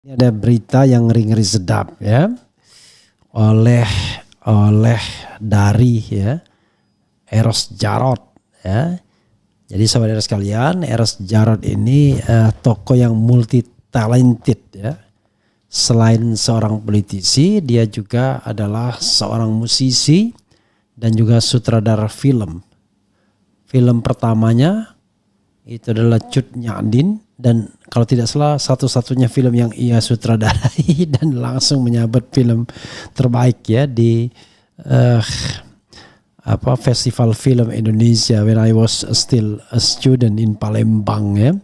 Ini ada berita yang ngeri-ngeri sedap ya, oleh dari ya Eros Djarot ya. Jadi saudara sekalian, Eros Djarot ini tokoh yang multi talented ya. Selain seorang politisi, dia juga adalah seorang musisi dan juga sutradara film. Film pertamanya itu adalah Cut Nyak Dien, dan kalau tidak salah satu-satunya film yang ia sutradarai dan langsung menyabet film terbaik ya di Festival Film Indonesia when I was still a student in Palembang ya.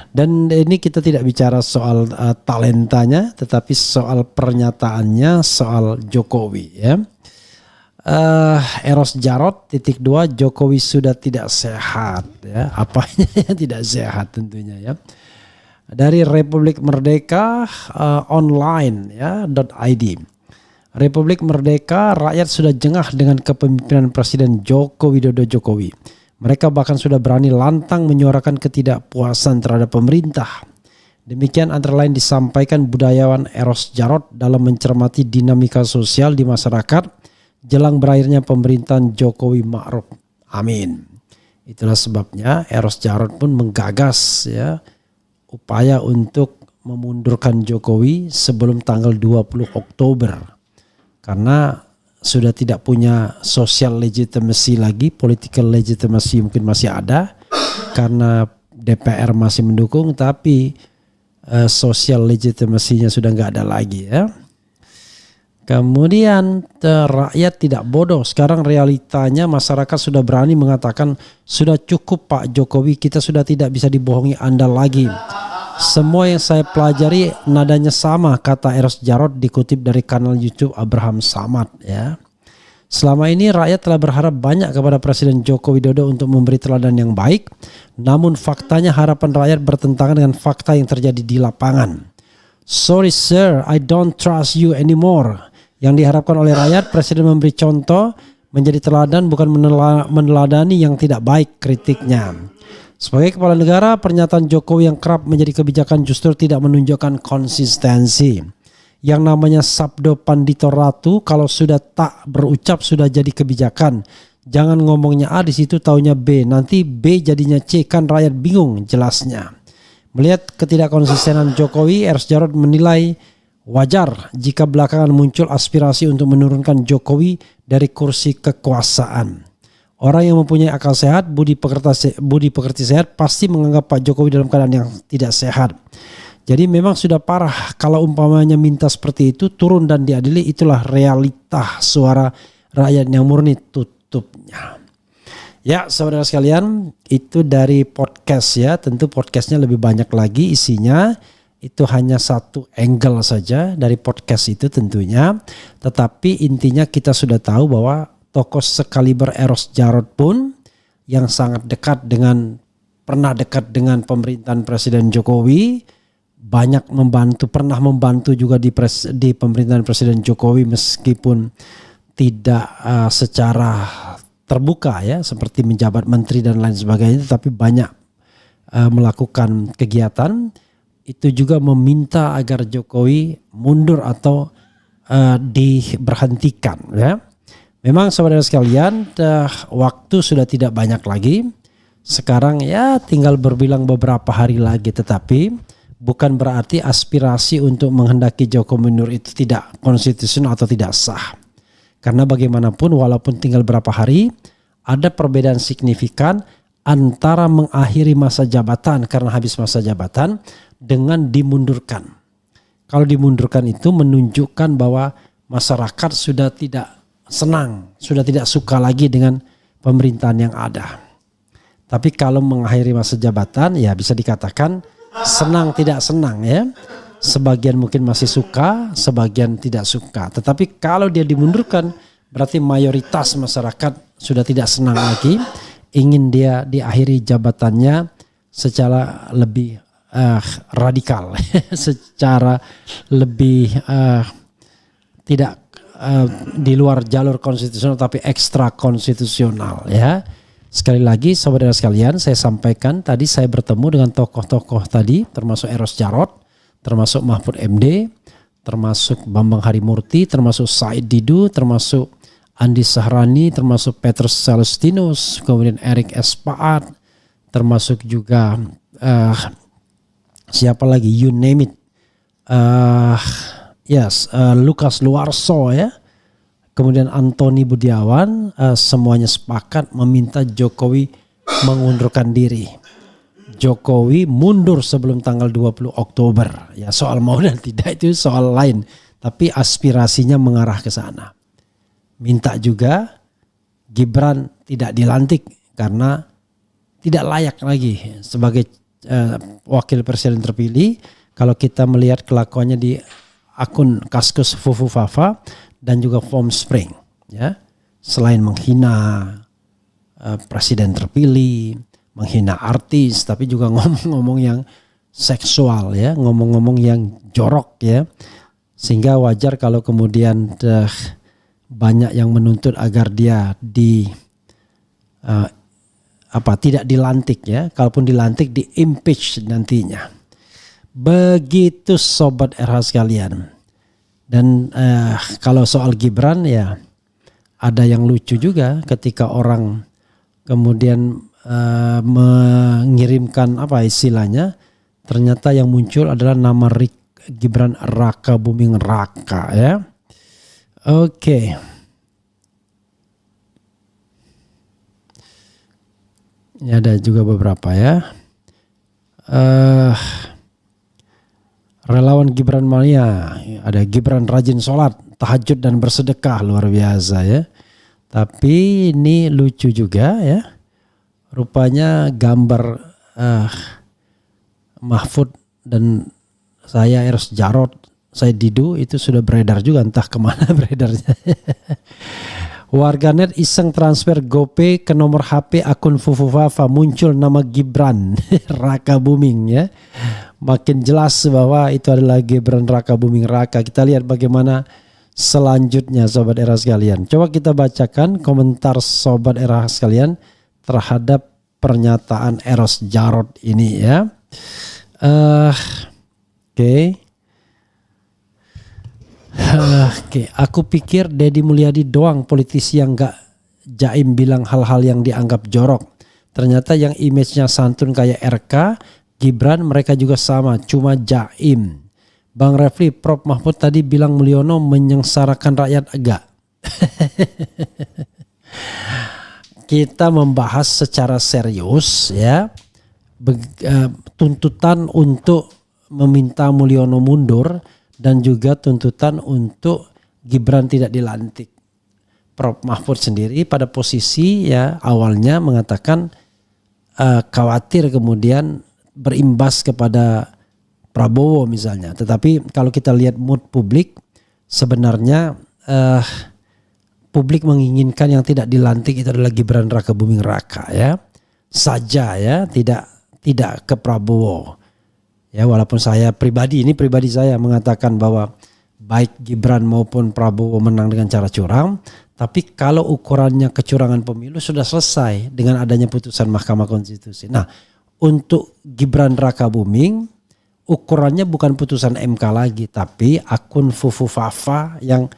Dan ini kita tidak bicara soal talentanya, tetapi soal pernyataannya soal Jokowi ya. Eros Djarot ;2 Jokowi sudah tidak sehat ya. Apanya yang tidak sehat tentunya ya. Dari Republik Merdeka online ya .id. Republik Merdeka, rakyat sudah jengah dengan kepemimpinan Presiden Joko Widodo Jokowi. Mereka bahkan sudah berani lantang menyuarakan ketidakpuasan terhadap pemerintah. Demikian antara lain disampaikan budayawan Eros Djarot dalam mencermati dinamika sosial di masyarakat jelang berakhirnya pemerintahan Jokowi Ma'ruf Amin. Itulah sebabnya Eros Djarot pun menggagas ya upaya untuk memundurkan Jokowi sebelum tanggal 20 Oktober. Karena sudah tidak punya social legitimacy lagi, political legitimacy mungkin masih ada karena DPR masih mendukung, tapi social legitimacy-nya sudah nggak ada lagi ya. Kemudian rakyat tidak bodoh. Sekarang realitanya masyarakat sudah berani mengatakan sudah cukup Pak Jokowi, kita sudah tidak bisa dibohongi Anda lagi. Semua yang saya pelajari nadanya sama, kata Eros Djarot dikutip dari kanal YouTube Abraham Samad ya. Selama ini rakyat telah berharap banyak kepada Presiden Joko Widodo untuk memberi teladan yang baik, namun faktanya harapan rakyat bertentangan dengan fakta yang terjadi di lapangan. Sorry sir, I don't trust you anymore. Yang diharapkan oleh rakyat, Presiden memberi contoh, menjadi teladan, bukan meneladani yang tidak baik, kritiknya. Sebagai kepala negara, pernyataan Jokowi yang kerap menjadi kebijakan justru tidak menunjukkan konsistensi. Yang namanya sabdo pandito ratu, kalau sudah tak berucap sudah jadi kebijakan. Jangan ngomongnya A di situ taunya B, nanti B jadinya C, kan rakyat bingung jelasnya. Melihat ketidakkonsistenan Jokowi, Eros Djarot menilai wajar jika belakangan muncul aspirasi untuk menurunkan Jokowi dari kursi kekuasaan. Orang yang mempunyai akal sehat, budi pekerti sehat pasti menganggap Pak Jokowi dalam keadaan yang tidak sehat. Jadi memang sudah parah kalau umpamanya minta seperti itu turun dan diadili, itulah realita suara rakyat yang murni, tutupnya. Ya saudara sekalian, itu dari podcast ya, tentu podcastnya lebih banyak lagi isinya. Itu hanya satu angle saja dari podcast itu tentunya. Tetapi intinya kita sudah tahu bahwa tokoh sekaliber Eros Djarot pun yang sangat pernah dekat dengan pemerintahan Presiden Jokowi, banyak pernah membantu juga di pemerintahan Presiden Jokowi meskipun tidak secara terbuka ya, seperti menjabat menteri dan lain sebagainya, tetapi banyak melakukan kegiatan. Itu juga meminta agar Jokowi mundur atau diberhentikan ya. Memang saudara sekalian, waktu sudah tidak banyak lagi. Sekarang ya tinggal berbilang beberapa hari lagi, tetapi bukan berarti aspirasi untuk menghendaki Jokowi mundur itu tidak konstitusional atau tidak sah. Karena bagaimanapun walaupun tinggal berapa hari, ada perbedaan signifikan antara mengakhiri masa jabatan karena habis masa jabatan dengan dimundurkan. Kalau dimundurkan itu menunjukkan bahwa masyarakat sudah tidak senang, sudah tidak suka lagi dengan pemerintahan yang ada. Tapi kalau mengakhiri masa jabatan ya bisa dikatakan senang tidak senang ya. Sebagian mungkin masih suka, sebagian tidak suka. Tetapi kalau dia dimundurkan berarti mayoritas masyarakat sudah tidak senang lagi, ingin dia diakhiri jabatannya secara lebih radikal, secara lebih tidak di luar jalur konstitusional tapi ekstra konstitusional ya. Sekali lagi saudara sekalian, saya sampaikan tadi saya bertemu dengan tokoh-tokoh tadi termasuk Eros Djarot, termasuk Mahfud MD, termasuk Bambang Harimurti, termasuk Said Didu, termasuk Andi Sahrani, termasuk Petrus Celestinus, kemudian Erik S. Paat, termasuk juga siapa lagi, you name it, Lukas Luarso ya, kemudian Antoni Budiawan, semuanya sepakat meminta Jokowi mengundurkan diri. Jokowi mundur sebelum tanggal 20 Oktober. Ya, soal mau dan tidak itu soal lain, tapi aspirasinya mengarah ke sana. Minta juga Gibran tidak dilantik karena tidak layak lagi sebagai wakil presiden terpilih. Kalau kita melihat kelakuannya di akun Kaskus Fufu Fafa dan juga Form Spring, ya, selain menghina presiden terpilih, menghina artis, tapi juga ngomong-ngomong yang seksual, ya, ngomong-ngomong yang jorok, ya, sehingga wajar kalau kemudian banyak yang menuntut agar dia tidak dilantik, ya. Kalaupun dilantik, di impeach nantinya. Begitu sobat RH sekalian. Dan kalau soal Gibran, ya ada yang lucu juga ketika orang kemudian mengirimkan apa istilahnya, ternyata yang muncul adalah nama Gibran Raka Buming Raka, ya. Oke. Ini ada juga beberapa, ya. Relawan Gibran Mania, ada Gibran rajin sholat, tahajud dan bersedekah, luar biasa, ya. Tapi ini lucu juga, ya. Rupanya gambar Mahfud dan saya Eros Jarot, saya Didu itu sudah beredar juga, entah kemana beredarnya. Warganet iseng transfer GoPay ke nomor HP akun Fufu Fafa, muncul nama Gibran Raka Buming, ya. Makin jelas bahwa itu adalah Gibran Raka Buming Raka. Kita lihat bagaimana selanjutnya, sobat era sekalian. Coba kita bacakan komentar sobat era sekalian terhadap pernyataan Eros Jarot ini, ya. Oke. Aku pikir Deddy Mulyadi doang politisi yang gak jaim bilang hal-hal yang dianggap jorok. Ternyata yang image-nya santun kayak RK, Gibran mereka juga sama, cuma jaim. Bang Refli, Prof Mahfud tadi bilang Mulyono menyengsarakan rakyat enggak? Kita membahas secara serius, ya, tuntutan untuk meminta Mulyono mundur dan juga tuntutan untuk Gibran tidak dilantik. Prof Mahfud sendiri pada posisi, ya, awalnya mengatakan khawatir kemudian berimbas kepada Prabowo misalnya. Tetapi kalau kita lihat mood publik, sebenarnya publik menginginkan yang tidak dilantik itu adalah Gibran Raka Buming Raka, ya. Saja, ya, tidak ke Prabowo. Ya, walaupun saya pribadi saya mengatakan bahwa baik Gibran maupun Prabowo menang dengan cara curang, tapi kalau ukurannya kecurangan pemilu sudah selesai dengan adanya putusan Mahkamah Konstitusi. Nah, untuk Gibran Raka Buming ukurannya bukan putusan MK lagi, tapi akun Fufu Fafa yang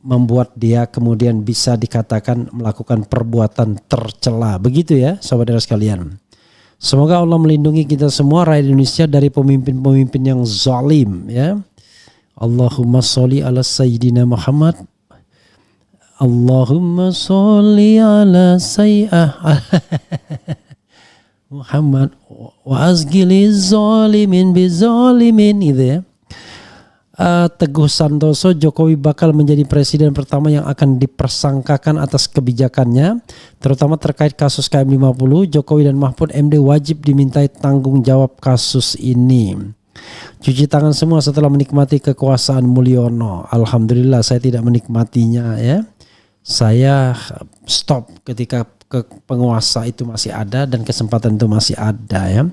membuat dia kemudian bisa dikatakan melakukan perbuatan tercela. Begitu, ya, saudara sekalian. Semoga Allah melindungi kita semua rakyat Indonesia dari pemimpin-pemimpin yang zalim, ya. Allahumma sholli ala Sayyidina Muhammad. Allahumma sholli ala Sayyidina Muhammad wa azgiliz zalimin bizalimin, gitu, ya. Teguh Santoso, Jokowi bakal menjadi presiden pertama yang akan dipersangkakan atas kebijakannya, terutama terkait kasus KM50. Jokowi dan Mahfud MD wajib dimintai tanggung jawab kasus ini. Cuci tangan semua setelah menikmati kekuasaan Mulyono. Alhamdulillah saya tidak menikmatinya, ya. Saya stop ketika penguasa itu masih ada dan kesempatan itu masih ada, ya.